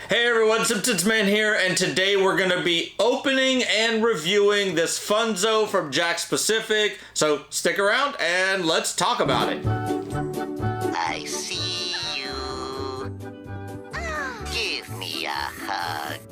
Hey everyone, Simpsons Man here, and today we're going to be opening and reviewing this FUNZO from JAKKS Pacific. So stick around and let's talk about it. I see you. Give me a hug.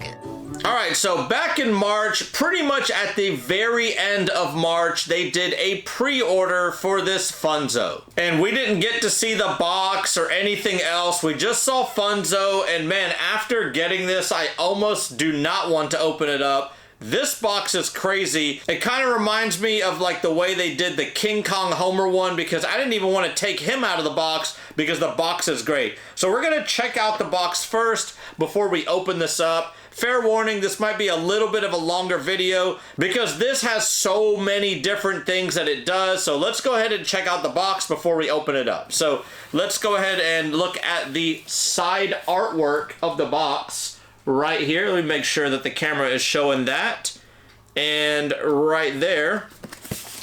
Alright, so back in March, pretty much at the very end of March, they did a pre-order for this FUNZO. And we didn't get to see the box or anything else. We just saw FUNZO, and man, after getting this, I almost do not want to open it up. This box is crazy. It kind of reminds me of like the way they did the King Kong Homer one, because I didn't even want to take him out of the box because the box is great. So we're going to check out the box first before we open this up. Fair warning, this might be a little bit of a longer video because this has so many different things that it does. So let's go ahead and check out the box before we open it up. So let's go ahead and look at the side artwork of the box right here. Let me make sure that the camera is showing that. And right there,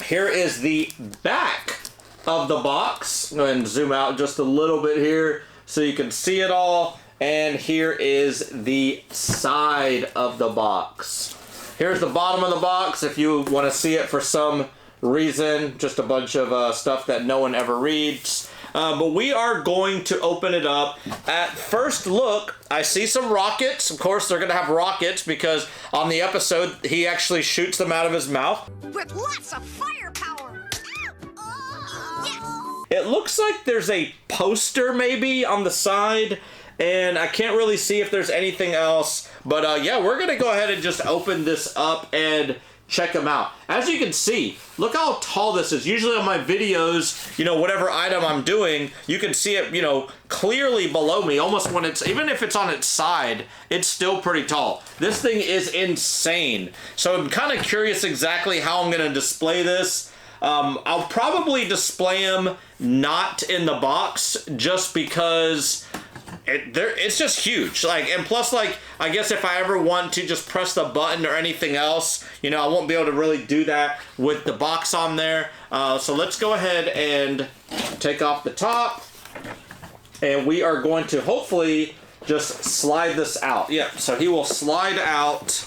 here is the back of the box. Go ahead and zoom out just a little bit here so you can see it all. And here is the side of the box. Here's the bottom of the box if you want to see it for some reason. Just a bunch of stuff that no one ever reads. But we are going to open it up. At first look, I see some rockets. Of course, they're going to have rockets because on the episode, he actually shoots them out of his mouth. With lots of firepower. Yes. It looks like there's a poster maybe on the side. And I can't really see if there's anything else. But yeah, we're going to go ahead and just open this up and check them out. As you can see, look how tall this is. Usually on my videos, you know, whatever item I'm doing, you can see it, you know, clearly below me. Almost when it's, even if it's on its side, it's still pretty tall. This thing is insane. So I'm kind of curious exactly how I'm going to display this. I'll probably display them not in the box just because it's just huge. Like, and plus, like, I guess if I ever want to just press the button or anything else, you know, I won't be able to really do that with the box on there. So let's go ahead and take off the top. And we are going to hopefully just slide this out. Yeah, so he will slide out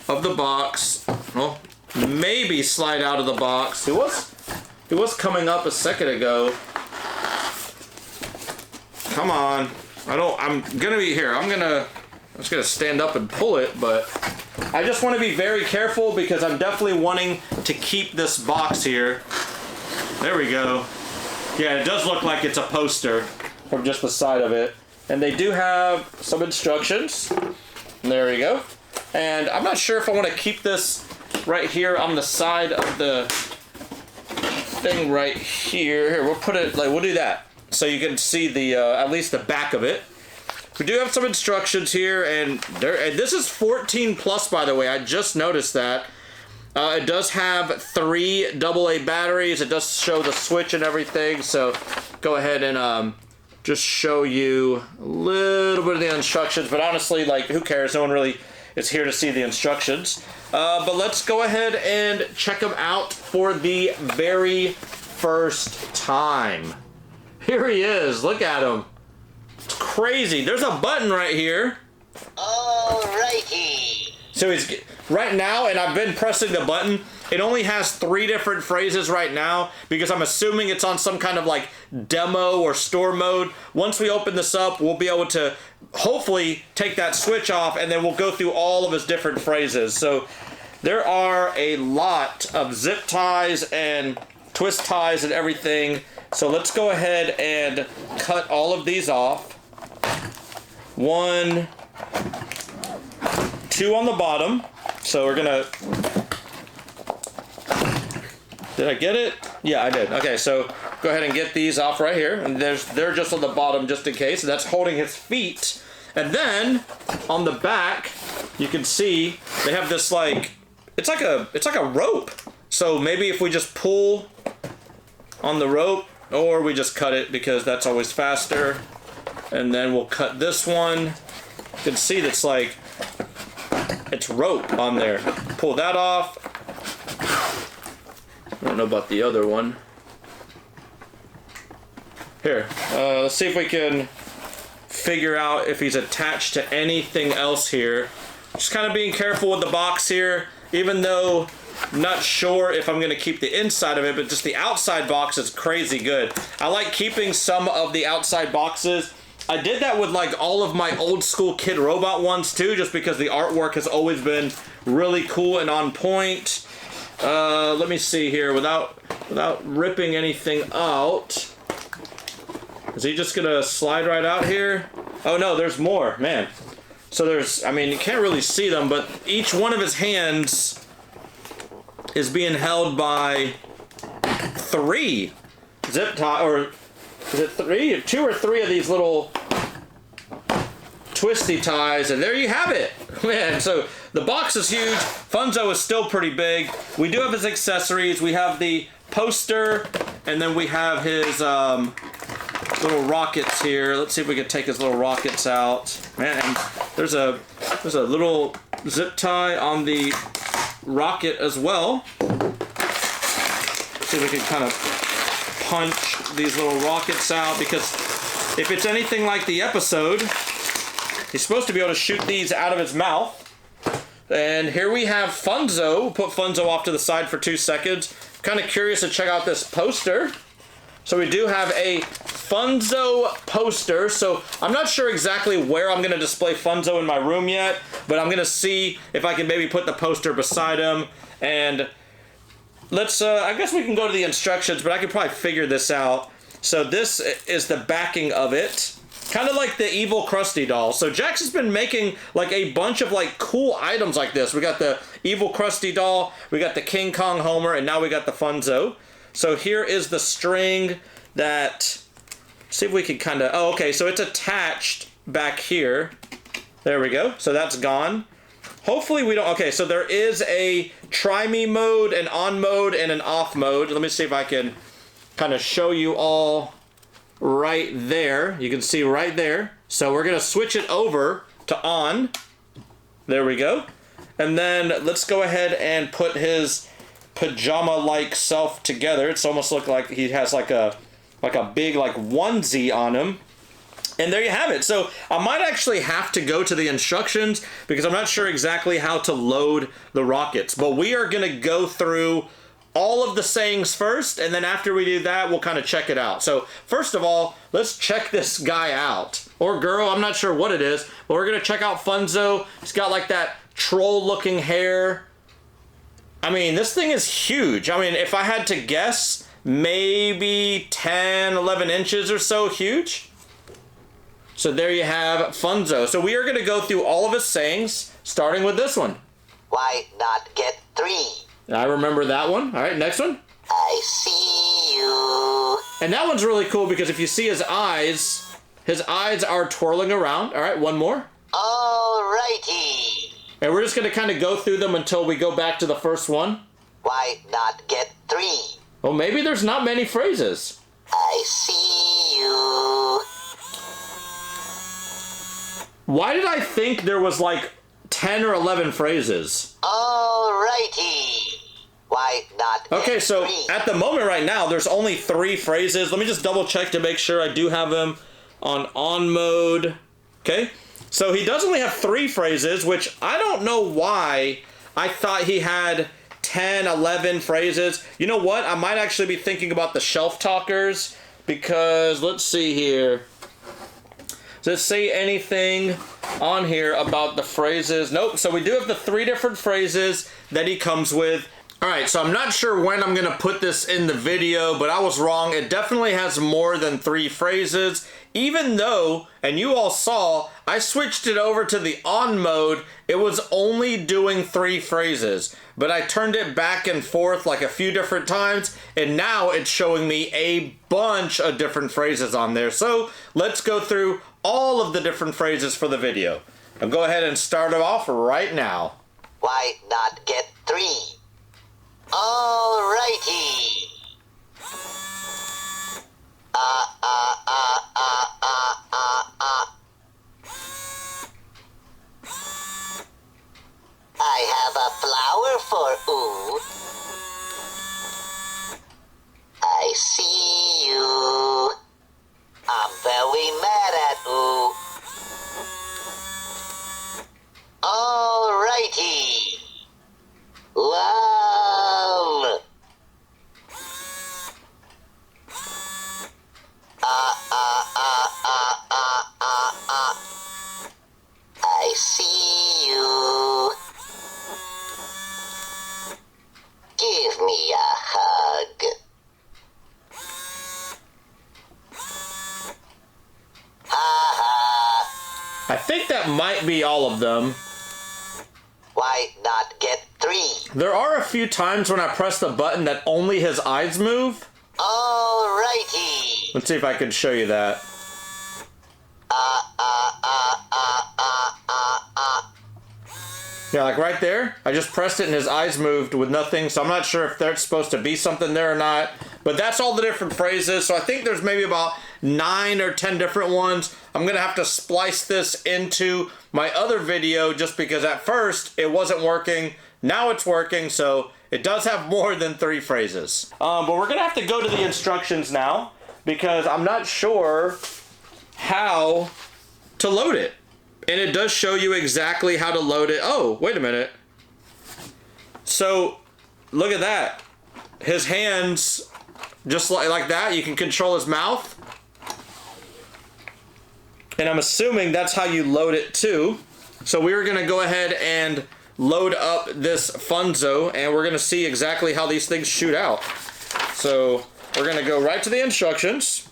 of the box. Well, maybe slide out of the box. He was coming up a second ago. Come on. I'm gonna be here. I'm just gonna stand up and pull it, but I just want to be very careful because I'm definitely wanting to keep this box here. There we go. Yeah, it does look like it's a poster from just the side of it. And they do have some instructions. There we go. And I'm not sure if I want to keep this right here on the side of the thing right here. Here, we'll put it, like, we'll do that. So you can see the at least the back of it. We do have some instructions here, and this is 14 plus, by the way. I just noticed that. It does have 3 AA batteries. It does show the switch and everything. So go ahead and just show you a little bit of the instructions. But honestly, like, who cares? No one really is here to see the instructions. But let's go ahead and check them out for the very first time. Here he is. Look at him. It's crazy. There's a button right here. Alrighty. So he's right now, and I've been pressing the button. It only has 3 different phrases right now because I'm assuming it's on some kind of like demo or store mode. Once we open this up, we'll be able to hopefully take that switch off, and then we'll go through all of his different phrases. So there are a lot of zip ties and twist ties and everything. So let's go ahead and cut all of these off. 1, 2 on the bottom. So we're gonna, did I get it? Yeah, I did. Okay, so go ahead and get these off right here. And they're just on the bottom just in case. And that's holding his feet. And then on the back, you can see they have this like, it's like a rope. So maybe if we just pull on the rope, or we just cut it because that's always faster. And then we'll cut this one. You can see that's like, it's rope on there. Pull that off. I don't know about the other one. Here, let's see if we can figure out if he's attached to anything else here. Just kind of being careful with the box here, even though I'm not sure if I'm going to keep the inside of it, but just the outside box is crazy good. I like keeping some of the outside boxes. I did that with like all of my old school Kid Robot ones too, just because the artwork has always been really cool and on point. Let me see here, without ripping anything out. Is he just gonna slide right out here? Oh no, there's more, man. So there's, I mean, you can't really see them, but each one of his hands is being held by 3 zip tie, or is it 3? 2 or 3 of these little twisty ties, and there you have it, man. So the box is huge. FUNZO is still pretty big. We do have his accessories. We have the poster, and then we have his little rockets here. Let's see if we can take his little rockets out. Man, there's a little zip tie on the rocket as well. See if we can kind of punch these little rockets out, because if it's anything like the episode, he's supposed to be able to shoot these out of his mouth. And here we have FUNZO. We'll put FUNZO off to the side for 2 seconds. Kind of curious to check out this poster. So we do have a FUNZO poster. So I'm not sure exactly where I'm going to display FUNZO in my room yet, but I'm going to see if I can maybe put the poster beside him. And let's, I guess we can go to the instructions, but I could probably figure this out. So this is the backing of it. Kind of like the evil Krusty doll. So JAKKS has been making like a bunch of like cool items like this. We got the evil Krusty doll, we got the King Kong Homer, and now we got the FUNZO. So here is the string that, see if we can kind of, oh, okay, so it's attached back here. There we go. So that's gone. Hopefully we don't, okay, so there is a try me mode, an on mode, and an off mode. Let me see if I can kind of show you all right there. You can see right there. So we're gonna switch it over to on. There we go. And then let's go ahead and put his pajama-like self together. It's almost look like he has like a big like onesie on him. And there you have it. So I might actually have to go to the instructions because I'm not sure exactly how to load the rockets. But we are gonna go through all of the sayings first, and then after we do that, we'll kind of check it out. So first of all, let's check this guy out. Or girl, I'm not sure what it is, but we're gonna check out FUNZO. He's got like that troll-looking hair. I mean, this thing is huge. I mean, if I had to guess, maybe 10, 11 inches or so huge. So there you have FUNZO. So we are gonna go through all of his sayings, starting with this one. Why not get 3? I remember that one. All right, next one. I see you. And that one's really cool because if you see his eyes are twirling around. All right, one more. Alrighty. And we're just going to kind of go through them until we go back to the first one. Why not get 3? Well, maybe there's not many phrases. I see you. Why did I think there was like 10 or 11 phrases? Alrighty. Why not get Okay, so 3? at the moment right now, there's only 3 phrases. Let me just double check to make sure I do have them on mode. Okay, so he does only have 3 phrases, which I don't know why I thought he had 10, 11 phrases. You know what? I might actually be thinking about the shelf talkers because let's see here. Does it say anything on here about the phrases? Nope. So we do have the 3 different phrases that he comes with. All right, so I'm not sure when I'm gonna put this in the video, but I was wrong. It definitely has more than 3 phrases, even though, and you all saw, I switched it over to the on mode. It was only doing 3 phrases, but I turned it back and forth like a few different times, and now it's showing me a bunch of different phrases on there. So let's go through all of the different phrases for the video. I'll go ahead and start it off right now. Why not get 3? Alrighty. I have a flower for ooh. I see you. I'm very mad at ooh. might be all of them. Why not get 3? There are a few times when I press the button that only his eyes move. Alrighty. Let's see if I can show you that. Yeah, like right there, I just pressed it and his eyes moved with nothing, so I'm not sure if there's supposed to be something there or not, but that's all the different phrases, so I think there's maybe about 9 or 10 different ones. I'm gonna have to splice this into my other video just because at first it wasn't working, now it's working, so it does have more than 3 phrases. But we're gonna have to go to the instructions now because I'm not sure how to load it. And it does show you exactly how to load it. Oh, wait a minute. So, look at that. His hands, just like that, you can control his mouth. And I'm assuming that's how you load it too. So we're gonna go ahead and load up this FUNZO, and we're gonna see exactly how these things shoot out. So, we're gonna go right to the instructions.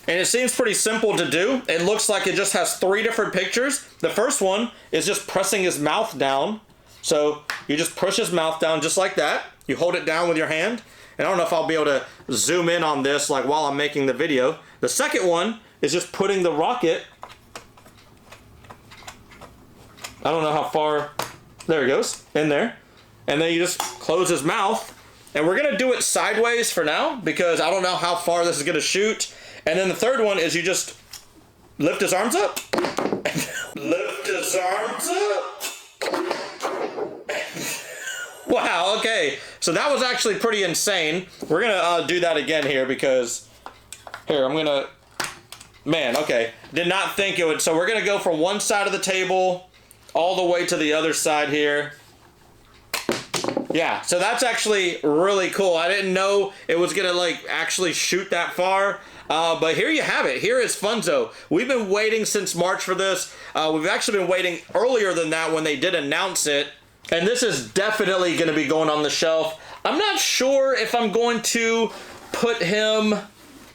And it seems pretty simple to do. It looks like it just has 3 different pictures. The first one is just pressing his mouth down. So you just push his mouth down just like that. You hold it down with your hand. And I don't know if I'll be able to zoom in on this like while I'm making the video. The second one is just putting the rocket. I don't know how far, there it goes, in there. And then you just close his mouth. And we're gonna do it sideways for now because I don't know how far this is gonna shoot. And then the third one is you just lift his arms up. Lift his arms up. Wow, okay. So that was actually pretty insane. We're gonna do that again here because, here, I'm gonna, man, okay. Did not think it would, so we're gonna go from one side of the table all the way to the other side here. Yeah, so that's actually really cool. I didn't know it was gonna like actually shoot that far. But here you have it. Here is FUNZO. We've been waiting since March for this. We've actually been waiting earlier than that when they did announce it. And this is definitely going to be going on the shelf. I'm not sure if I'm going to put him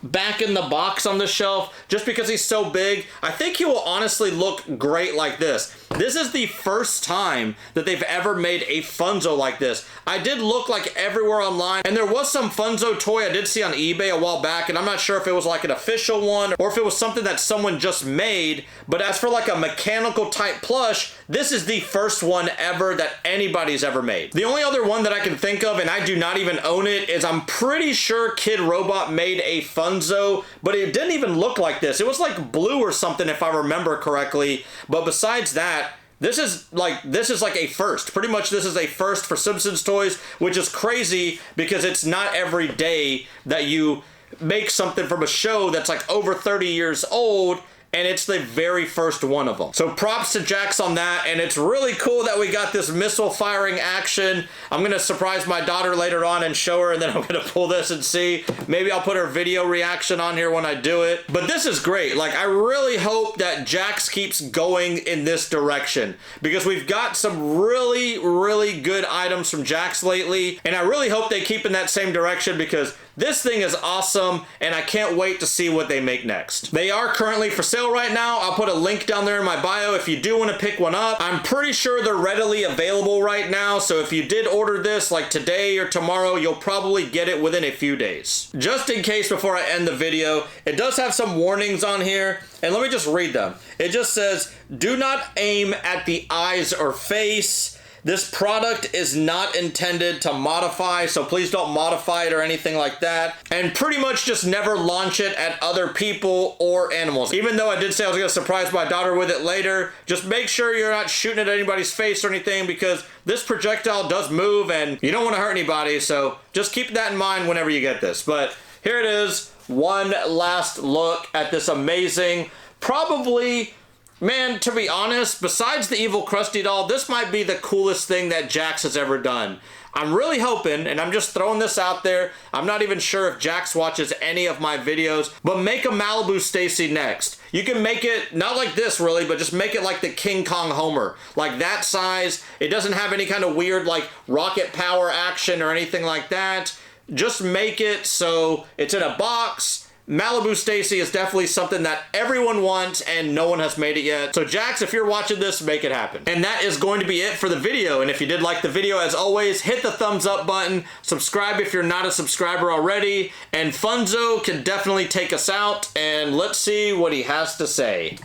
back in the box on the shelf just because he's so big. I think he will honestly look great like this. This is the first time that they've ever made a FUNZO like this. I did look like everywhere online, and there was some FUNZO toy I did see on eBay a while back, and I'm not sure if it was like an official one or if it was something that someone just made, but as for like a mechanical type plush, this is the first one ever that anybody's ever made. The only other one that I can think of, and I do not even own it, is I'm pretty sure Kid Robot made a FUNZO, but it didn't even look like this. It was like blue or something if I remember correctly, but besides that, this is like a first. Pretty much this is a first for Simpsons toys, which is crazy because it's not every day that you make something from a show that's like over 30 years old, and it's the very first one of them. So props to JAKKS on that, and it's really cool that we got this missile firing action. I'm gonna surprise my daughter later on and show her, and then I'm gonna pull this and see. Maybe I'll put her video reaction on here when I do it. But this is great. Like, I really hope that JAKKS keeps going in this direction because we've got some really, really good items from JAKKS lately, and I really hope they keep in that same direction because this thing is awesome, and I can't wait to see what they make next. They are currently for sale right now. I'll put a link down there in my bio if you do want to pick one up. I'm pretty sure they're readily available right now, so if you did order this like today or tomorrow, you'll probably get it within a few days. Just in case before I end the video, it does have some warnings on here, and let me just read them. It just says, do not aim at the eyes or face. This product is not intended to modify, so please don't modify it or anything like that. And pretty much just never launch it at other people or animals. Even though I did say I was gonna surprise my daughter with it later, just make sure you're not shooting at anybody's face or anything because this projectile does move and you don't wanna hurt anybody, so just keep that in mind whenever you get this. But here it is, one last look at this amazing, probably, man, to be honest, besides the evil Krusty doll, this might be the coolest thing that JAKKS has ever done. I'm really hoping, and I'm just throwing this out there, I'm not even sure if JAKKS watches any of my videos, but make a Malibu Stacy next. You can make it, not like this really, but just make it like the King Kong Homer. Like that size. It doesn't have any kind of weird like rocket power action or anything like that. Just make it so it's in a box. Malibu Stacy is definitely something that everyone wants and no one has made it yet. So JAKKS, if you're watching this, make it happen. And that is going to be it for the video. And if you did like the video, as always, hit the thumbs up button, subscribe if you're not a subscriber already, and FUNZO can definitely take us out, and let's see what he has to say.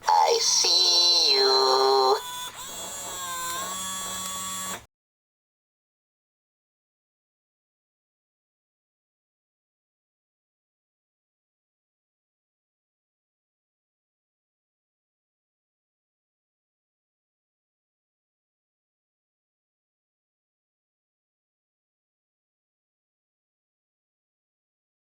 I see